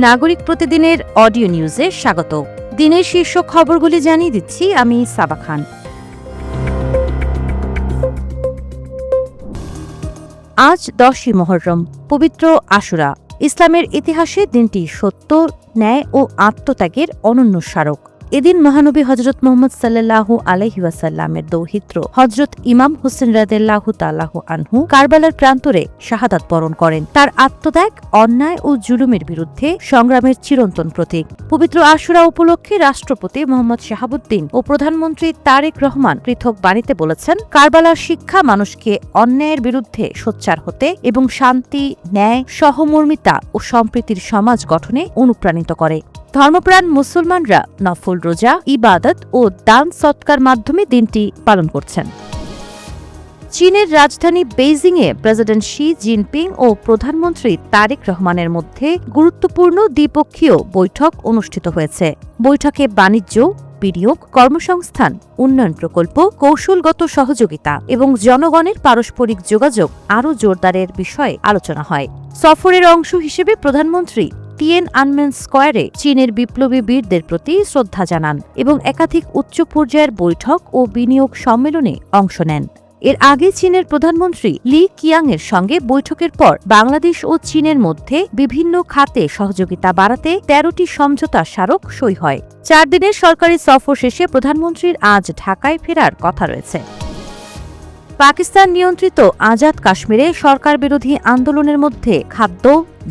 নাগরিক প্রতিদিনের অডিও নিউজে স্বাগত। দিনের শীর্ষ খবরগুলি জানিয়ে দিচ্ছি আমি সাবা খান। আজ 10ই মুহররম, পবিত্র আশুরা। ইসলামের ইতিহাসে দিনটি সত্য, ন্যায় ও আত্মত্যাগের অনন্য স্মারক। এদিন মহানবী হজরত মুহাম্মদ সাল্লাল্লাহু আলাইহি ওয়াসাল্লামের দৌহিত্র হজরত ইমাম হুসেন রাদিয়াল্লাহু তাআলাহু আনহু কারবালার প্রান্তরে শাহাদাত বরণ করেন। তার আত্মত্যাগ অন্যায় ও জুলুমের বিরুদ্ধে সংগ্রামের চিরন্তন প্রতীক। পবিত্র আশুরা উপলক্ষে রাষ্ট্রপতি মোহাম্মদ শাহাবুদ্দিন ও প্রধানমন্ত্রী তারেক রহমান পৃথক বাণীতে বলেছেন, কারবালার শিক্ষা মানুষকে অন্যায়ের বিরুদ্ধে সোচ্চার হতে এবং শান্তি, ন্যায়, সহমর্মিতা ও সম্প্রীতির সমাজ গঠনে অনুপ্রাণিত করে। ধর্মপ্রাণ মুসলমানরা নফল রোজা, ইবাদত ও দান সৎকার মাধ্যমে দিনটি পালন করছেন। চীনের রাজধানী বেইজিংয়ে প্রেসিডেন্ট শি জিনপিং ও প্রধানমন্ত্রী তারেক রহমানের মধ্যে গুরুত্বপূর্ণ দ্বিপক্ষীয় বৈঠক অনুষ্ঠিত হয়েছে। বৈঠকে বাণিজ্য, বিনিয়োগ, কর্মসংস্থান, উন্নয়ন প্রকল্প, কৌশলগত সহযোগিতা এবং জনগণের পারস্পরিক যোগাযোগ আরও জোরদারের বিষয়ে আলোচনা হয়। সফরের অংশ হিসেবে প্রধানমন্ত্রী টিয়েনআনমেন স্কয়ারে চীনের বিপ্লবী বীরদের প্রতি শ্রদ্ধা জানান এবং একাধিক উচ্চ পর্যায়ের বৈঠক ও বিনিয়োগ সম্মেলনে অংশ নেন। এর আগে চীনের প্রধানমন্ত্রী লি কিয়াংয়ের সঙ্গে বৈঠকের পর বাংলাদেশ ও চীনের মধ্যে বিভিন্ন খাতে সহযোগিতা বাড়াতে 13টি সমঝোতা স্মারক সই হয়। 4 দিনের সরকারি সফর শেষে প্রধানমন্ত্রীর আজ ঢাকায় ফেরার কথা রয়েছে। পাকিস্তান নিয়ন্ত্রিত আজাদ কাশ্মীরে সরকার বিরোধী আন্দোলনের মধ্যে খাদ্য,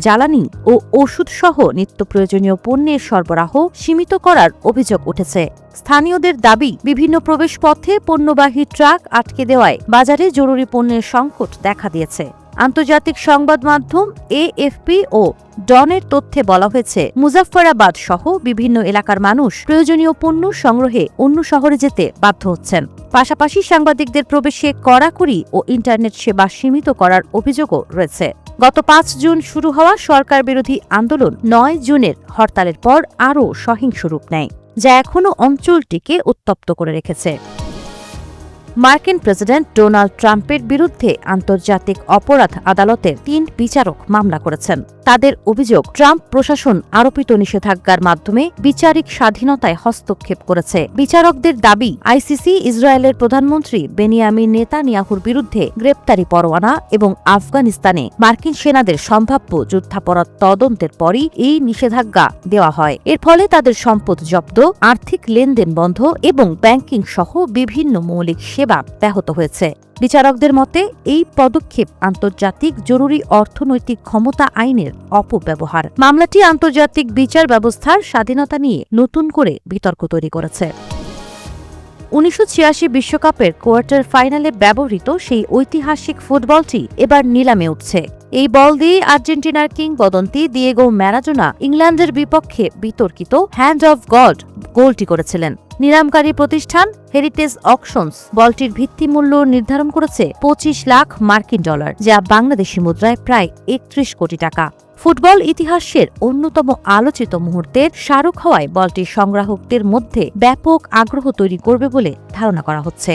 জ্বালানি ও ওষুধসহ নিত্য প্রয়োজনীয় পণ্যের সরবরাহ সীমিত করার অভিযোগ উঠেছে। স্থানীয়দের দাবি, বিভিন্ন প্রবেশপথে পণ্যবাহী ট্রাক আটকে দেওয়ায় বাজারে জরুরি পণ্যের সংকট দেখা দিয়েছে। আন্তর্জাতিক সংবাদ মাধ্যম এএফপি ও ডনের তথ্যে বলা হয়েছে, মুজাফফরাবাদ সহ বিভিন্ন এলাকার মানুষ প্রয়োজনীয় পণ্য সংগ্রহে অন্য শহরে যেতে বাধ্য হচ্ছেন। পাশাপাশি সাংবাদিকদের প্রবেশে কড়াকড়ি ও ইন্টারনেট সেবা সীমিত করার অভিযোগও রয়েছে। গত 5 জুন শুরু হওয়া সরকার বিরোধী আন্দোলন 9 জুনের হরতালের পর আরও সহিংস রূপ নেয়, যা এখনও অঞ্চলটিকে উত্তপ্ত করে রেখেছে। মার্কিন প্রেসিডেন্ট ডোনাল্ড ট্রাম্পের বিরুদ্ধে আন্তর্জাতিক অপরাধ আদালতের 3 বিচারক মামলা করেছেন। তাদের অভিযোগ, ট্রাম্প প্রশাসন আরোপিত নিষেধাজ্ঞার মাধ্যমে বিচারিক স্বাধীনতায় হস্তক্ষেপ করেছে। বিচারকদের দাবি, আইসিসি ইসরায়েলের প্রধানমন্ত্রী বেনিয়ামিন নেতানিয়াহুর বিরুদ্ধে গ্রেপ্তারি পরোয়ানা এবং আফগানিস্তানে মার্কিন সেনাদের সম্ভাব্য যুদ্ধাপরাধ তদন্তের পরই এই নিষেধাজ্ঞা দেওয়া হয়। এর ফলে তাদের সম্পদ জব্দ, আর্থিক লেনদেন বন্ধ এবং ব্যাংকিং সহ বিভিন্ন মৌলিক সেবা ব্যাহত হয়েছে। বিচারকদের মতে এই পদক্ষেপ আন্তর্জাতিক জরুরি অর্থনৈতিক ক্ষমতা আইনের অপব্যবহার। মামলাটি আন্তর্জাতিক বিচার ব্যবস্থার স্বাধীনতা নিয়ে নতুন করে বিতর্ক তৈরি করেছে। 1986 বিশ্বকাপের কোয়ার্টার ফাইনালে ব্যবহৃত সেই ঐতিহাসিক ফুটবলটি এবার নিলামে উঠছে। এই বল দিয়ে আর্জেন্টিনার কিংবদন্তি দিয়েগো ম্যারাডোনা ইংল্যান্ডের বিপক্ষে বিতর্কিত হ্যান্ড অফ গড গোলটি করেছিলেন। নিলামকারী প্রতিষ্ঠান হেরিটেজ অকশনস বলটির ভিত্তিমূল্য নির্ধারণ করেছে $25 লাখ, যা বাংলাদেশি মুদ্রায় প্রায় 31 কোটি টাকা। ফুটবল ইতিহাসের অন্যতম আলোচিত মুহূর্তের স্মারক হওয়ায় বলটি সংগ্রাহকদের মধ্যে ব্যাপক আগ্রহ তৈরি করবে বলে ধারণা করা হচ্ছে।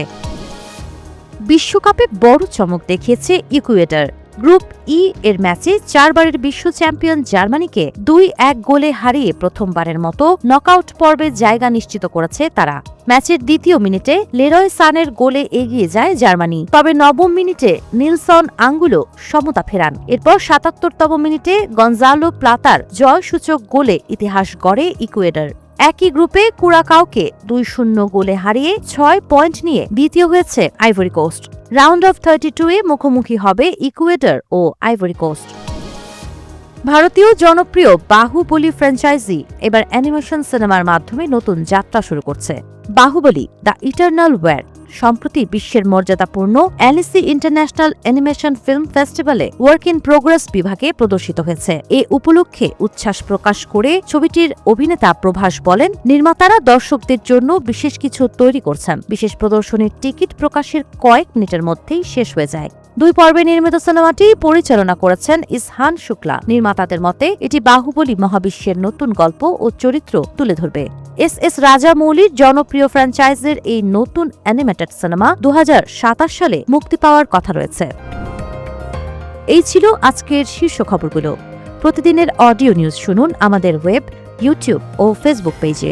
বিশ্বকাপে বড় চমক দেখিয়েছে ইকুয়েডর। গ্রুপ ই এর ম্যাচে 4 বারের বিশ্ব চ্যাম্পিয়ন জার্মানিকে 2-1 গোলে হারিয়ে প্রথমবারের মতো নকআউট পর্বে জায়গা নিশ্চিত করেছে তারা। ম্যাচের দ্বিতীয় মিনিটে লেরয় সানের গোলে এগিয়ে যায় জার্মানি, তবে 9ম মিনিটে নিলসন আঙ্গুলো সমতা ফেরান। এরপর 77তম মিনিটে গঞ্জালো প্লাতার জয়সূচক গোলে ইতিহাস গড়ে ইকুয়েডর। একই গ্রুপে কুরাকাওকে 2-0 গোলে হারিয়ে 6 পয়েন্ট নিয়ে দ্বিতীয় হয়েছে আইভরি কোস্ট। রাউন্ড অফ 32-এ মুখোমুখি হবে ইকুয়েডর ও আইভরি কোস্ট। ভারতীয় জনপ্রিয় বাহুবলী ফ্র্যাঞ্চাইজি এবার অ্যানিমেশন সিনেমার মাধ্যমে নতুন যাত্রা শুরু করছে। বাহুবলী দ্য ইটারনাল ওয়ার সম্প্রতি বিশ্বের মর্যাদাপূর্ণ অ্যালিসি ইন্টারন্যাশনাল অ্যানিমেশন ফিল্ম ফেস্টিভ্যালে ওয়ার্ক ইন প্রোগ্রেস বিভাগে প্রদর্শিত হয়েছে। এ উপলক্ষে উচ্ছ্বাস প্রকাশ করে ছবিটির অভিনেতা প্রভাস বলেন, নির্মাতারা দর্শকদের জন্য বিশেষ কিছু তৈরি করছেন। বিশেষ প্রদর্শনীর টিকিট প্রকাশের কয়েক মিনিটের মধ্যেই শেষ হয়ে যায়। 2 পর্বে নির্মিত সিনেমাটি পরিচালনা করেছেন ইসহান শুক্লা। নির্মাতাদের মতে এটি বাহুবলী মহাবিশ্বের নতুন গল্প ও চরিত্র তুলে ধরবে। এস রাজামৌলির জনপ্রিয় ফ্র্যাঞ্চাইজির এই নতুন অ্যানিমেটেড সিনেমা 2027 সালে মুক্তি পাওয়ার কথা রয়েছে। এই ছিল আজকের শীর্ষ খবরগুলো। প্রতিদিনের অডিও নিউজ শুনুন আমাদের ওয়েব, ইউটিউব ও ফেসবুক পেজে।